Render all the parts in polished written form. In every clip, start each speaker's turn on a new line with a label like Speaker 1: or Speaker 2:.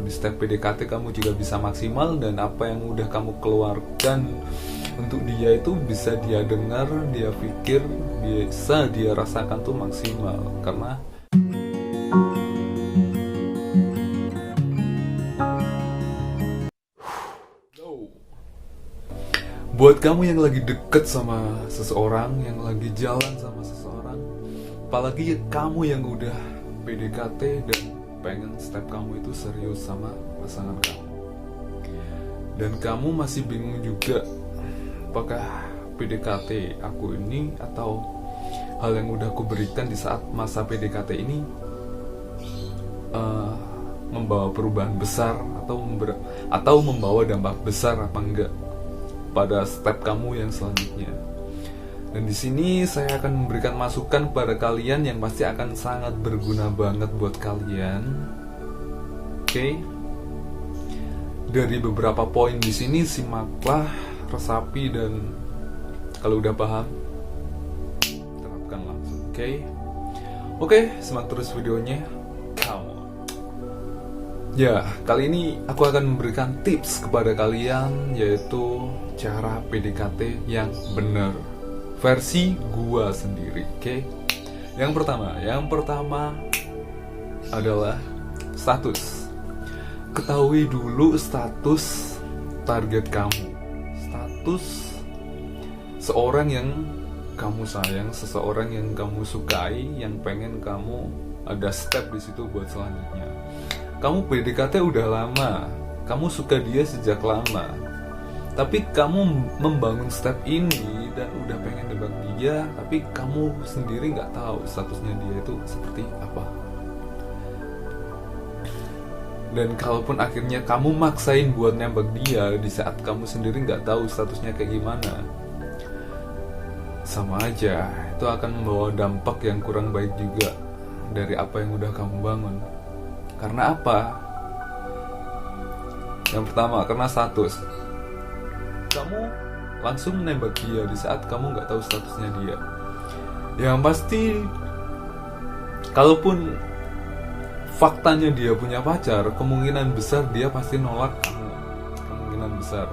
Speaker 1: Di step PDKT kamu juga bisa maksimal, dan apa yang udah kamu keluarkan untuk dia itu bisa dia dengar, dia pikir, bisa dia rasakan tuh maksimal. Karena buat kamu yang lagi deket sama seseorang, yang lagi jalan sama seseorang, apalagi kamu yang udah PDKT dan pengen step kamu itu serius sama pasangan kamu, dan kamu masih bingung juga apakah PDKT aku ini atau hal yang udah aku berikan di saat masa PDKT ini membawa perubahan besar atau membawa dampak besar apa enggak pada step kamu yang selanjutnya. Dan di sini saya akan memberikan masukan kepada kalian yang pasti akan sangat berguna banget buat kalian. Oke. Dari beberapa poin di sini simaklah, resapi, dan kalau udah paham terapkan langsung. Oke, simak terus videonya. Come on. Ya, kali ini aku akan memberikan tips kepada kalian, yaitu cara PDKT yang benar versi gua sendiri. Yang pertama adalah status. Ketahui dulu status target kamu, status seorang yang kamu sayang, seseorang yang kamu sukai, yang pengen kamu ada step di situ buat selanjutnya. Kamu PDKT udah lama, kamu suka dia sejak lama, tapi kamu membangun step ini dan udah pengen debat dia, tapi kamu sendiri nggak tahu statusnya dia itu seperti apa. Dan kalaupun akhirnya kamu maksain buat nembak dia di saat kamu sendiri nggak tahu statusnya kayak gimana, sama aja, itu akan membawa dampak yang kurang baik juga dari apa yang udah kamu bangun. Karena apa? Yang pertama, karena status. Kamu langsung nembak dia di saat kamu nggak tahu statusnya dia. Yang pasti, kalaupun faktanya dia punya pacar, kemungkinan besar dia pasti nolak kamu. Kemungkinan besar.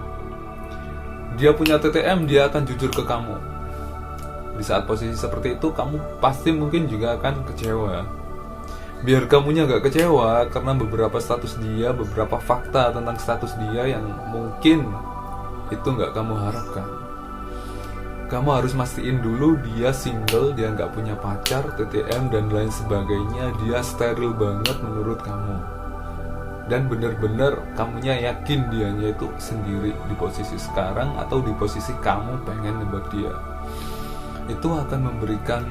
Speaker 1: Dia punya TTM, dia akan jujur ke kamu. Di saat posisi seperti itu, kamu pasti mungkin juga akan kecewa. Biar kamunya gak kecewa karena beberapa status dia, beberapa fakta tentang status dia yang mungkin itu gak kamu harapkan. Kamu harus mastiin dulu dia single, dia gak punya pacar, TTM, dan lain sebagainya. Dia steril banget menurut kamu. Dan bener-bener kamunya yakin dianya itu sendiri di posisi sekarang atau di posisi kamu pengen nembak dia. Itu akan memberikan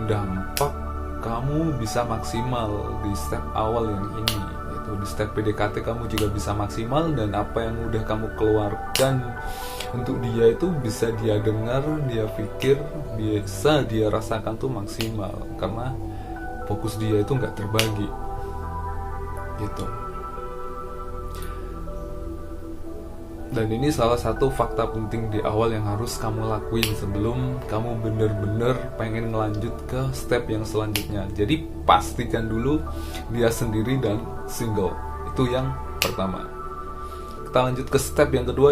Speaker 1: dampak kamu bisa maksimal di step awal yang ini, yaitu di step PDKT kamu juga bisa maksimal, dan apa yang udah kamu keluarkan untuk dia itu bisa dia dengar, dia pikir, bisa dia rasakan tuh maksimal, karena fokus dia itu nggak terbagi gitu. Dan ini salah satu fakta penting di awal yang harus kamu lakuin sebelum kamu bener-bener pengen ngelanjut ke step yang selanjutnya. Jadi pastikan dulu dia sendiri dan single. Itu yang pertama. Kita lanjut ke step yang kedua,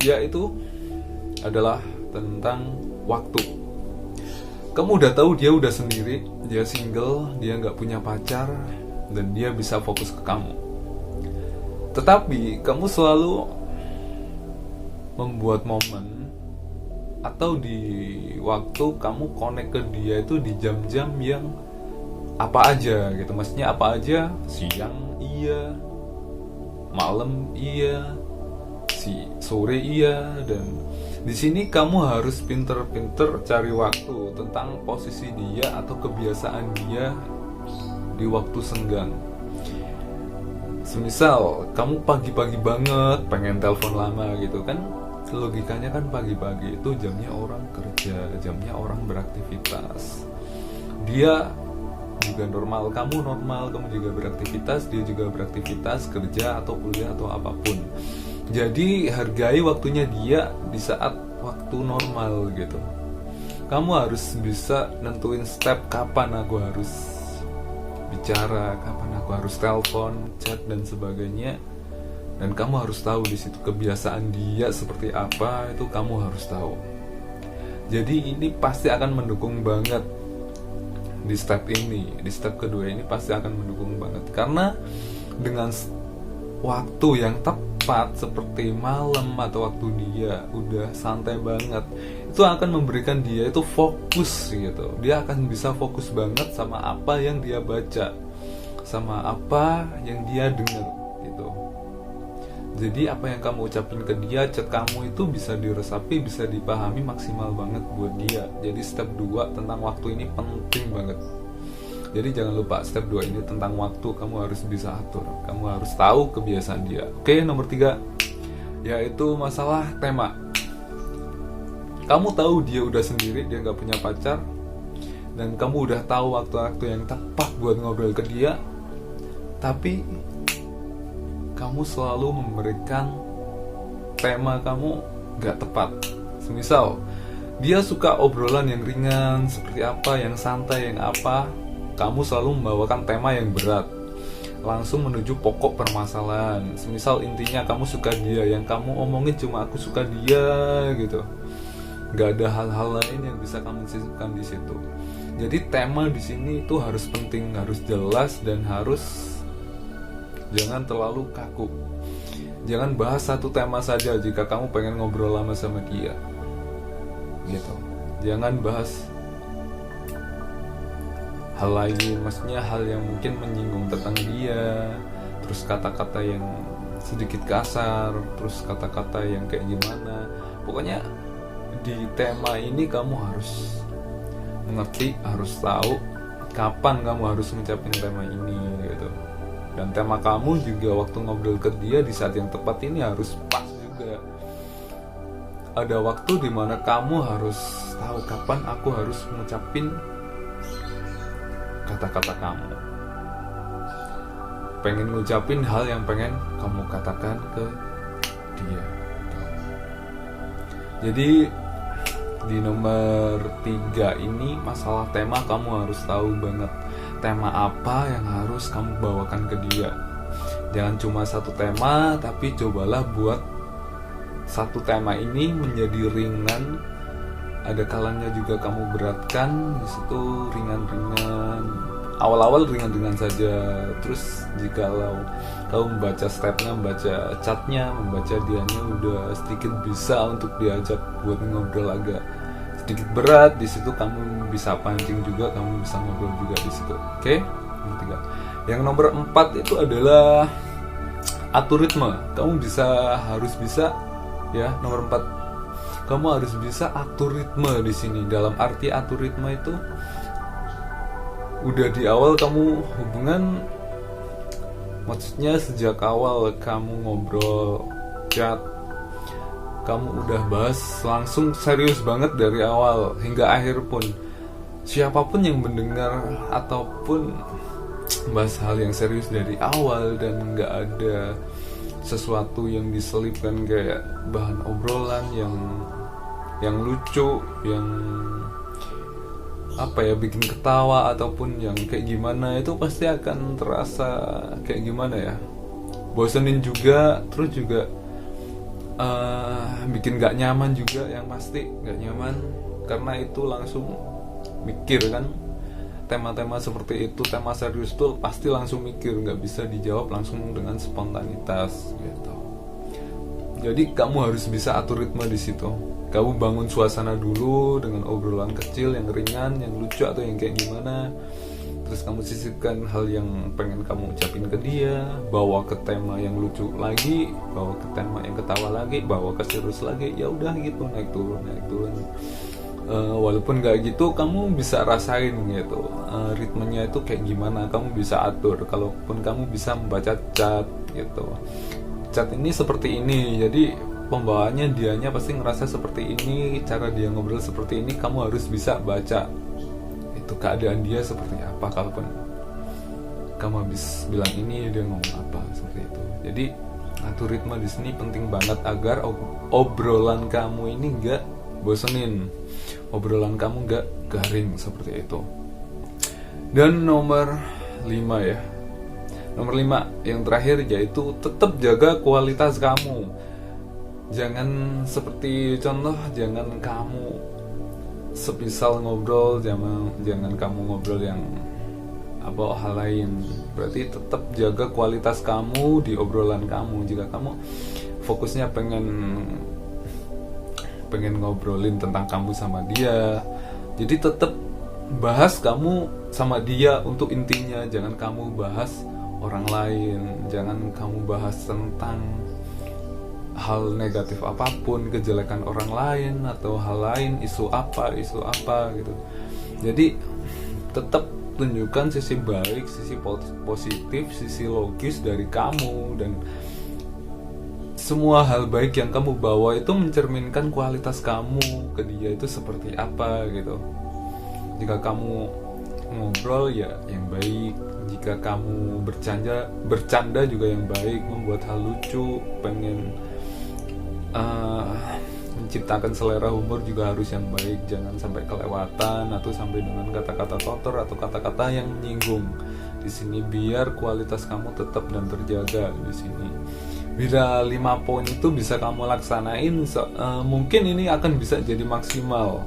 Speaker 1: yaitu adalah tentang waktu. Kamu udah tahu dia udah sendiri, dia single, dia nggak punya pacar, dan dia bisa fokus ke kamu. Tetapi kamu selalu membuat momen atau di waktu kamu connect ke dia itu di jam-jam yang apa aja gitu. Maksudnya apa aja, siang iya, malam iya, sore iya. Dan di sini kamu harus pinter-pinter cari waktu tentang posisi dia atau kebiasaan dia di waktu senggang. Semisal kamu pagi-pagi banget pengen telepon lama gitu kan, logikanya kan pagi-pagi itu jamnya orang kerja, jamnya orang beraktivitas. Dia juga normal, kamu normal, kamu juga beraktivitas, dia juga beraktivitas, kerja atau kuliah atau apapun. Jadi hargai waktunya dia di saat waktu normal gitu. Kamu harus bisa nentuin step kapan aku harus bicara, kapan aku harus telepon, chat dan sebagainya. Dan kamu harus tahu di situ kebiasaan dia seperti apa, itu kamu harus tahu. Jadi ini pasti akan mendukung banget di step ini, di step kedua ini pasti akan mendukung banget. Karena dengan waktu yang tepat seperti malam atau waktu dia udah santai banget, itu akan memberikan dia itu fokus gitu. Dia akan bisa fokus banget sama apa yang dia baca, sama apa yang dia dengar gitu. Jadi apa yang kamu ucapin ke dia, chat kamu itu bisa diresapi, bisa dipahami maksimal banget buat dia. Jadi step 2 tentang waktu ini penting banget. Jadi jangan lupa step 2 ini tentang waktu, kamu harus bisa atur. Kamu harus tahu kebiasaan dia. Oke, nomor 3 yaitu masalah tema. Kamu tahu dia udah sendiri, dia gak punya pacar, dan kamu udah tahu waktu-waktu yang tepat buat ngobrol ke dia, tapi kamu selalu memberikan tema kamu gak tepat. Semisal dia suka obrolan yang ringan seperti apa, yang santai, yang apa, kamu selalu membawakan tema yang berat, langsung menuju pokok permasalahan. Semisal intinya kamu suka dia, yang kamu omongin cuma aku suka dia gitu. Gak ada hal-hal lain yang bisa kamu sisipkan di situ. Jadi tema di sini itu harus penting, harus jelas, dan harus jangan terlalu kaku. Jangan bahas satu tema saja jika kamu pengen ngobrol lama sama dia gitu. Jangan bahas hal lain, maksudnya hal yang mungkin menyinggung tentang dia, terus kata-kata yang sedikit kasar, terus kata-kata yang kayak gimana. Pokoknya di tema ini kamu harus mengerti, harus tahu kapan kamu harus mencapai tema ini gitu. Dan tema kamu juga waktu ngobrol ke dia di saat yang tepat ini harus pas juga. Ada waktu dimana kamu harus tahu kapan aku harus mengucapin kata-kata kamu. Pengen ngucapin hal yang pengen kamu katakan ke dia. Jadi di nomor 3 ini masalah tema, kamu harus tahu banget tema apa yang harus kamu bawakan ke dia. Jangan cuma satu tema, tapi cobalah buat satu tema ini menjadi ringan. Ada kalanya juga kamu beratkan, di situ ringan-ringan. Awal-awal ringan-ringan saja. Terus jika kamu membaca stepnya, membaca chatnya, membaca dianya udah sedikit bisa untuk diajak buat ngobrol agak sedikit berat, di situ kamu bisa pancing juga, kamu bisa ngobrol juga di situ. Oke? Yang 3. Yang nomor 4 itu adalah atur ritme. Kamu harus bisa ya, nomor 4. Kamu harus bisa atur ritme di sini. Dalam arti atur ritme itu udah di awal kamu hubungan, maksudnya sejak awal kamu ngobrol, chat, kamu udah bahas langsung serius banget dari awal hingga akhir pun. Siapapun yang mendengar ataupun bahas hal yang serius dari awal dan gak ada sesuatu yang diselipkan kayak bahan obrolan yang lucu, yang bikin ketawa ataupun yang kayak gimana, itu pasti akan terasa kayak gimana ya, bosenin juga, terus juga bikin gak nyaman juga, yang pasti gak nyaman karena itu langsung mikir kan. Tema-tema seperti itu, tema serius tuh pasti langsung mikir, gak bisa dijawab langsung dengan spontanitas gitu. Jadi kamu harus bisa atur ritme di situ. Kamu bangun suasana dulu dengan obrolan kecil yang ringan, yang lucu atau yang kayak gimana. Terus kamu sisipkan hal yang pengen kamu ucapin ke dia, bawa ke tema yang lucu lagi, bawa ke tema yang ketawa lagi, bawa ke serius lagi. Ya udah gitu, naik turun. Walaupun gak gitu, kamu bisa rasain gitu ritmenya itu kayak gimana, kamu bisa atur. Kalaupun kamu bisa membaca chat gitu, chat ini seperti ini, jadi pembawaannya dianya pasti ngerasa seperti ini, cara dia ngobrol seperti ini, kamu harus bisa baca itu keadaan dia seperti apa. Kalaupun kamu habis bilang ini, dia ngomong apa, seperti itu. Jadi atur ritme di sini penting banget agar obrolan kamu ini gak bosenin, obrolan kamu gak garing seperti itu. Dan nomor 5 ya. Nomor 5 yang terakhir yaitu tetap jaga kualitas kamu. Jangan seperti contoh, jangan kamu sepisal ngobrol, jangan kamu ngobrol yang hal lain. Berarti tetap jaga kualitas kamu di obrolan kamu. Jika kamu fokusnya pengen ngobrolin tentang kamu sama dia, jadi tetap bahas kamu sama dia untuk intinya. Jangan kamu bahas orang lain, jangan kamu bahas tentang hal negatif apapun, kejelekan orang lain atau hal lain, isu apa gitu. Jadi tetap tunjukkan sisi baik, sisi positif, sisi logis dari kamu, dan semua hal baik yang kamu bawa itu mencerminkan kualitas kamu ke dia itu seperti apa gitu. Jika kamu ngobrol ya yang baik, jika kamu bercanda juga yang baik, membuat hal lucu, pengen menciptakan selera humor juga harus yang baik. Jangan sampai kelewatan atau sampai dengan kata-kata kotor atau kata-kata yang menyinggung di sini, biar kualitas kamu tetap dan terjaga di sini. Bila 5 poin itu bisa kamu laksanain, mungkin ini akan bisa jadi maksimal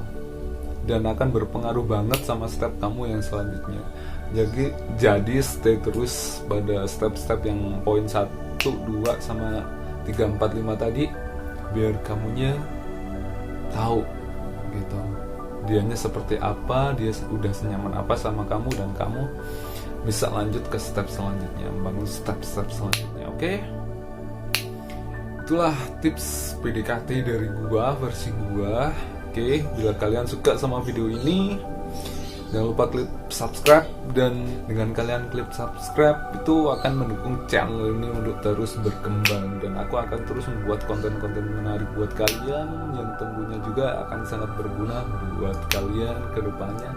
Speaker 1: dan akan berpengaruh banget sama step kamu yang selanjutnya. Jadi stay terus pada step-step yang poin 1, 2, sama 3, 4, 5 tadi, biar kamunya tahu gitu dianya seperti apa, dia udah senyaman apa sama kamu, dan kamu bisa lanjut ke step selanjutnya, membangun step-step selanjutnya. Oke? Itulah tips PDKT dari gua, versi gua. Oke, bila kalian suka sama video ini, jangan lupa klik subscribe, dan dengan kalian klik subscribe itu akan mendukung channel ini untuk terus berkembang, dan aku akan terus membuat konten-konten menarik buat kalian yang tentunya juga akan sangat berguna buat kalian ke depannya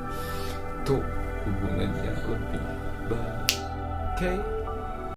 Speaker 1: untuk hubungan yang lebih baik. Oke?